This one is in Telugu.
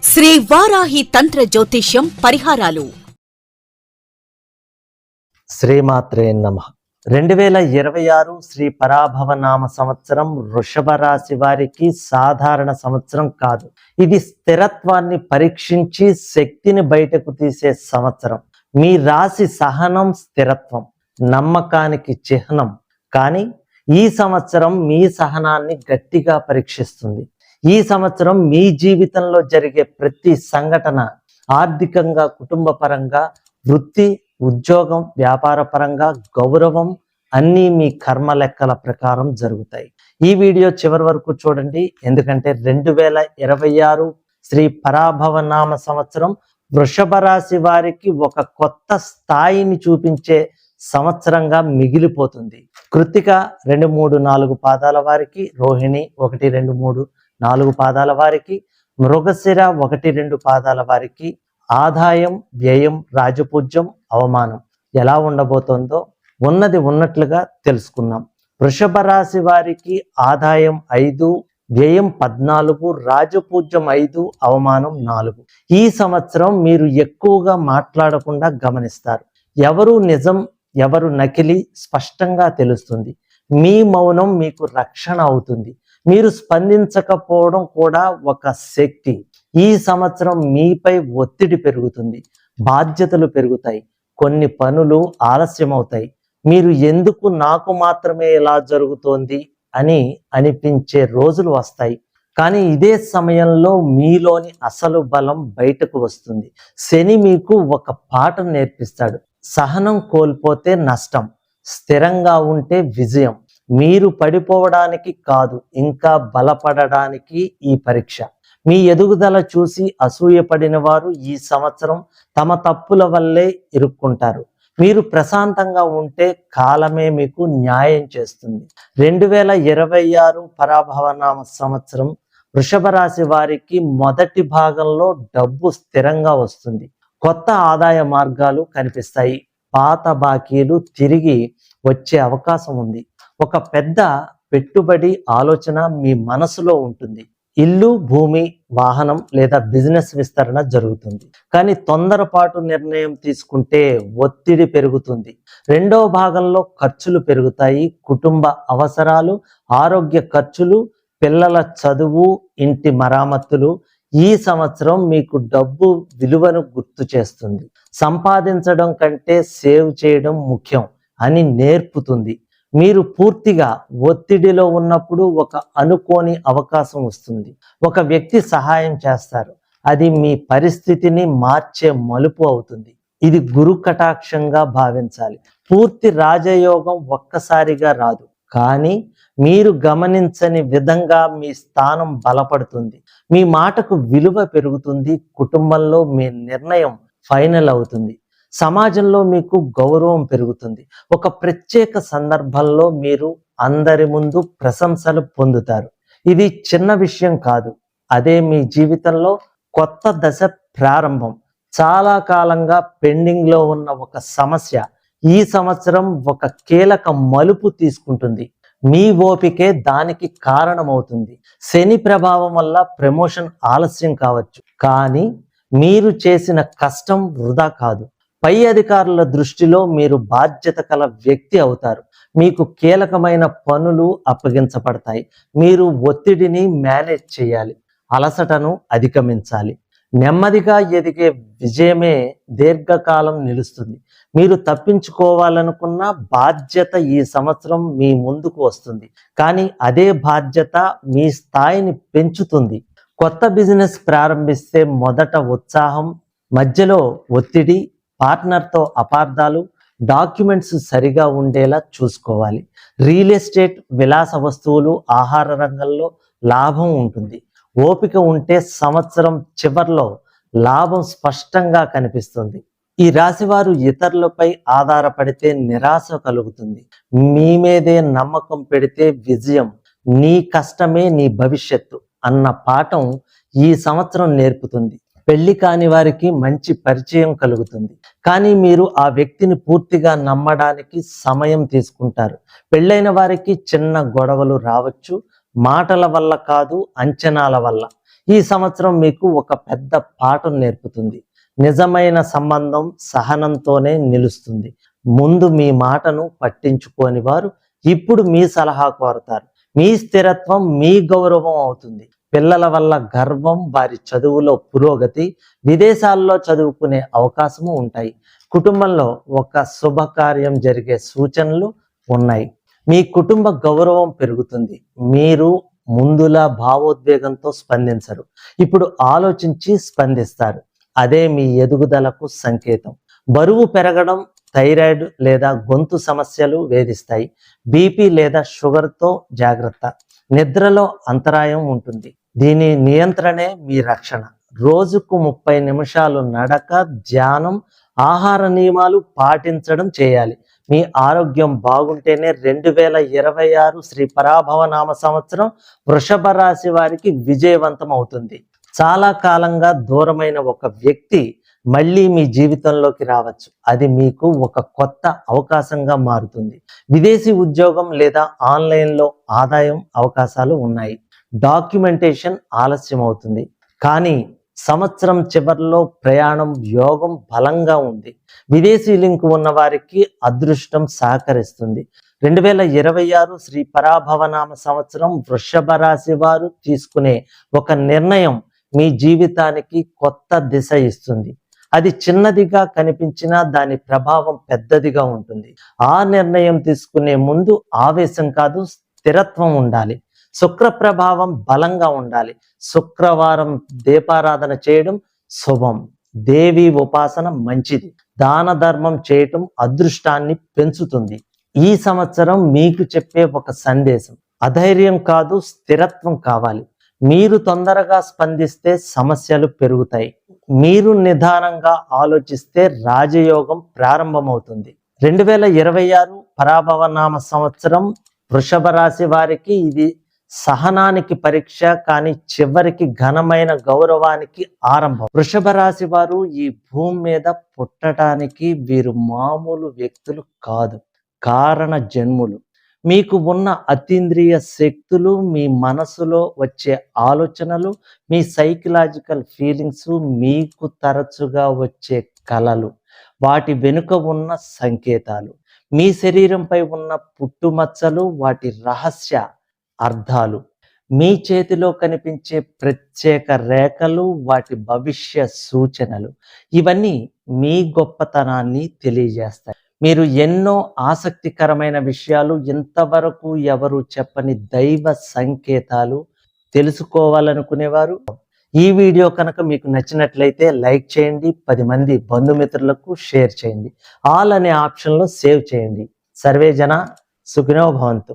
శ్రీ వారాహి తంత్ర జ్యోతిష్యం పరిహారాలు. శ్రీమాత్రే నమః. 2026 శ్రీ పరాభవనామ సంవత్సరం వృషభ రాశి వారికి సాధారణ సంవత్సరం కాదు. ఇది స్థిరత్వాన్ని పరీక్షించి శక్తిని బయటకు తీసే సంవత్సరం. మీ రాశి సహనం, స్థిరత్వం నమ్మకానికి చిహ్నం. కానీ ఈ సంవత్సరం మీ సహనాన్ని గట్టిగా పరీక్షిస్తుంది. ఈ సంవత్సరం మీ జీవితంలో జరిగే ప్రతి సంఘటన ఆర్థికంగా, కుటుంబ పరంగా, వృత్తి, ఉద్యోగం, వ్యాపార పరంగా, గౌరవం అన్నీ మీ కర్మ లెక్కల ప్రకారం జరుగుతాయి. ఈ వీడియో చివరి వరకు చూడండి, ఎందుకంటే 2026 శ్రీ పరాభవనామ సంవత్సరం వృషభ రాశి వారికి ఒక కొత్త స్థాయిని చూపించే సంవత్సరంగా మిగిలిపోతుంది. కృత్తిక 2, 3, 4 పాదాల వారికి, రోహిణి 1, 2, 3, 4 పాదాల వారికి, మృగశిర 1, 2 పాదాల వారికి ఆదాయం, వ్యయం, రాజపూజ్యం, అవమానం ఎలా ఉండబోతోందో ఉన్నది ఉన్నట్లుగా తెలుసుకుందాం. వృషభ రాశి వారికి ఆదాయం 5, వ్యయం 14, రాజపూజ్యం 5, అవమానం 4. ఈ సంవత్సరం మీరు ఎక్కువగా మాట్లాడకుండా గమనిస్తారు. ఎవరు నిజం, ఎవరు నకిలీ స్పష్టంగా తెలుస్తుంది. మీ మౌనం మీకు రక్షణ అవుతుంది. మీరు స్పందించకపోవడం కూడా ఒక శక్తి. ఈ సంవత్సరం మీపై ఒత్తిడి పెరుగుతుంది, బాధ్యతలు పెరుగుతాయి, కొన్ని పనులు ఆలస్యం అవుతాయి. మీరు ఎందుకు నాకు మాత్రమే ఇలా జరుగుతోంది అని అనిపించే రోజులు వస్తాయి. కానీ ఇదే సమయంలో మీలోని అసలు బలం బయటకు వస్తుంది. శని మీకు ఒక పాఠం నేర్పిస్తాడు. సహనం కోల్పోతే నష్టం, స్థిరంగా ఉంటే విజయం. మీరు పడిపోవడానికి కాదు, ఇంకా బలపడడానికి ఈ పరీక్ష. మీ ఎదుగుదల చూసి అసూయపడిన వారు ఈ సంవత్సరం తమ తప్పుల వల్లే ఇరుక్కుంటారు. మీరు ప్రశాంతంగా ఉంటే కాలమే మీకు న్యాయం చేస్తుంది. 2026 పరాభవనామ సంవత్సరం వృషభ రాశి వారికి మొదటి భాగంలో డబ్బు స్థిరంగా వస్తుంది. కొత్త ఆదాయ మార్గాలు కనిపిస్తాయి. పాత బాకీలు తిరిగి వచ్చే అవకాశం ఉంది. ఒక పెద్ద పెట్టుబడి ఆలోచన మీ మనసులో ఉంటుంది. ఇల్లు, భూమి, వాహనం లేదా బిజినెస్ విస్తరణ జరుగుతుంది. కానీ తొందరపాటు నిర్ణయం తీసుకుంటే ఒత్తిడి పెరుగుతుంది. రెండవ భాగంలో ఖర్చులు పెరుగుతాయి. కుటుంబ అవసరాలు, ఆరోగ్య ఖర్చులు, పిల్లల చదువు, ఇంటి మరామతులు. ఈ సంవత్సరం మీకు డబ్బు విలువను గుర్తు చేస్తుంది. సంపాదించడం కంటే సేవ్ చేయడం ముఖ్యం అని నేర్పుతుంది. మీరు పూర్తిగా ఒత్తిడిలో ఉన్నప్పుడు ఒక అనుకోని అవకాశం వస్తుంది. ఒక వ్యక్తి సహాయం చేస్తారు. అది మీ పరిస్థితిని మార్చే మలుపు అవుతుంది. ఇది గురు కటాక్షంగా భావించాలి. పూర్తి రాజయోగం ఒక్కసారిగా రాదు, కానీ మీరు గమనించని విధంగా మీ స్థానం బలపడుతుంది. మీ మాటకు విలువ పెరుగుతుంది. కుటుంబంలో మీ నిర్ణయం ఫైనల్ అవుతుంది. సమాజంలో మీకు గౌరవం పెరుగుతుంది. ఒక ప్రత్యేక సందర్భంలో మీరు అందరి ముందు ప్రశంసలు పొందుతారు. ఇది చిన్న విషయం కాదు, అదే మీ జీవితంలో కొత్త దశ ప్రారంభం. చాలా కాలంగా పెండింగ్లో ఉన్న ఒక సమస్య ఈ సంవత్సరం ఒక కీలక మలుపు తీసుకుంటుంది. మీ ఓపికే దానికి కారణమవుతుంది. శని ప్రభావం వల్ల ప్రమోషన్ ఆలస్యం కావచ్చు, కానీ మీరు చేసిన కష్టం వృధా కాదు. పై అధికారుల దృష్టిలో మీరు బాధ్యత కల వ్యక్తి అవుతారు. మీకు కీలకమైన పనులు అప్పగించబడతాయి. మీరు ఒత్తిడిని మేనేజ్ చేయాలి, అలసటను అధిగమించాలి. నెమ్మదిగా ఎదిగే విజయమే దీర్ఘకాలం నిలుస్తుంది. మీరు తప్పించుకోవాలనుకున్న బాధ్యత ఈ సంవత్సరం మీ ముందుకు వస్తుంది, కానీ అదే బాధ్యత మీ స్థాయిని పెంచుతుంది. కొత్త బిజినెస్ ప్రారంభిస్తే మొదట ఉత్సాహం, మధ్యలో ఒత్తిడి, పార్ట్నర్తో అపార్థాలు, డాక్యుమెంట్స్ సరిగా ఉండేలా చూసుకోవాలి. రియల్ ఎస్టేట్, విలాస వస్తువులు, ఆహార రంగంలో లాభం ఉంటుంది. ఓపిక ఉంటే సంవత్సరం చివర్లో లాభం స్పష్టంగా కనిపిస్తుంది. ఈ రాశివారు ఇతరులపై ఆధారపడితే నిరాశ కలుగుతుంది. మీ మీదే నమ్మకం పెడితే విజయం. నీ కష్టమే నీ భవిష్యత్తు అన్న పాఠం ఈ సంవత్సరం నేర్పుతుంది. పెళ్లి కాని వారికి మంచి పరిచయం కలుగుతుంది, కానీ మీరు ఆ వ్యక్తిని పూర్తిగా నమ్మడానికి సమయం తీసుకుంటారు. పెళ్ళైన వారికి చిన్న గొడవలు రావచ్చు, మాటల వల్ల కాదు, అంచనాల వల్ల. ఈ సంవత్సరం మీకు ఒక పెద్ద పాఠం నేర్పుతుంది. నిజమైన సంబంధం సహనంతోనే నిలుస్తుంది. ముందు మీ మాటను పట్టించుకోని వారు ఇప్పుడు మీ సలహా కోరతారు. మీ స్థిరత్వం మీ గౌరవం అవుతుంది. పిల్లల వల్ల గర్వం, వారి చదువులో పురోగతి, విదేశాల్లో చదువుకునే అవకాశము ఉంటాయి. కుటుంబంలో ఒక శుభకార్యం జరిగే సూచనలు ఉన్నాయి. మీ కుటుంబ గౌరవం పెరుగుతుంది. మీరు ముందులా భావోద్వేగంతో స్పందించరు. ఇప్పుడు ఆలోచించి స్పందిస్తారు. అదే మీ ఎదుగుదలకు సంకేతం. బరువు పెరగడం, థైరాయిడ్ లేదా గొంతు సమస్యలు వేధిస్తాయి. బీపీ లేదా షుగర్తో జాగ్రత్త. నిద్రలో అంతరాయం ఉంటుంది. దీని నియంత్రణే మీ రక్షణ. రోజుకు 30 నిమిషాలు నడక, ధ్యానం, ఆహార నియమాలు పాటించడం చేయాలి. మీ ఆరోగ్యం బాగుంటేనే 2026 శ్రీ పరాభవనామ సంవత్సరం వృషభ రాశి వారికి విజయవంతం అవుతుంది. చాలా కాలంగా దూరమైన ఒక వ్యక్తి మళ్ళీ మీ జీవితంలోకి రావచ్చు. అది మీకు ఒక కొత్త అవకాశంగా మారుతుంది. విదేశీ ఉద్యోగం లేదా ఆన్లైన్లో ఆదాయం అవకాశాలు ఉన్నాయి. డాక్యుమెంటేషన్ ఆలస్యం అవుతుంది, కానీ సంవత్సరం చివరిలో ప్రయాణం యోగం బలంగా ఉంది. విదేశీ లింక్ ఉన్న వారికి అదృష్టం సహకరిస్తుంది. 2026 శ్రీ పరాభవనామ సంవత్సరం వృషభ రాశి వారు తీసుకునే ఒక నిర్ణయం మీ జీవితానికి కొత్త దిశ ఇస్తుంది. అది చిన్నదిగా కనిపించినా దాని ప్రభావం పెద్దదిగా ఉంటుంది. ఆ నిర్ణయం తీసుకునే ముందు ఆవేశం కాదు, స్థిరత్వం ఉండాలి. శుక్ర ప్రభావం బలంగా ఉండాలి. శుక్రవారం దీపారాధన చేయడం శుభం. దేవి ఉపాసన మంచిది. దాన ధర్మం చేయటం అదృష్టాన్ని పెంచుతుంది. ఈ సంవత్సరం మీకు చెప్పే ఒక సందేశం: అధైర్యం కాదు, స్థిరత్వం కావాలి. మీరు తొందరగా స్పందిస్తే సమస్యలు పెరుగుతాయి. మీరు నిదానంగా ఆలోచిస్తే రాజయోగం ప్రారంభమవుతుంది. 2026 పరాభవనామ సంవత్సరం వృషభ రాశి వారికి ఇది సహనానికి పరీక్ష, కానీ చివరికి ఘనమైన గౌరవానికి ఆరంభం. వృషభ రాశి వారు ఈ భూమి మీద పుట్టడానికి వీరు మామూలు వ్యక్తులు కాదు, కారణ జన్ములు. మీకు ఉన్న అతీంద్రియ శక్తులు, మీ మనసులో వచ్చే ఆలోచనలు, మీ సైకలాజికల్ ఫీలింగ్స్, మీకు తరచుగా వచ్చే కలలు, వాటి వెనుక ఉన్న సంకేతాలు, మీ శరీరంపై ఉన్న పుట్టుమచ్చలు, వాటి రహస్య అర్థాలు, మీ చేతిలో కనిపించే ప్రత్యేక రేఖలు, వాటి భవిష్య సూచనలు, ఇవన్నీ మీ గొప్పతనాన్ని తెలియజేస్తాయి. మీరు ఎన్నో ఆసక్తికరమైన విషయాలు, ఇంతవరకు ఎవరు చెప్పని దైవ సంకేతాలు తెలుసుకోవాలనుకునేవారు ఈ వీడియో కనుక మీకు నచ్చినట్లయితే లైక్ చేయండి, 10 మంది బంధుమిత్రులకు షేర్ చేయండి, ఆల్ అనే ఆప్షన్లో సేవ్ చేయండి. సర్వే జన సుఖినో భవంతు.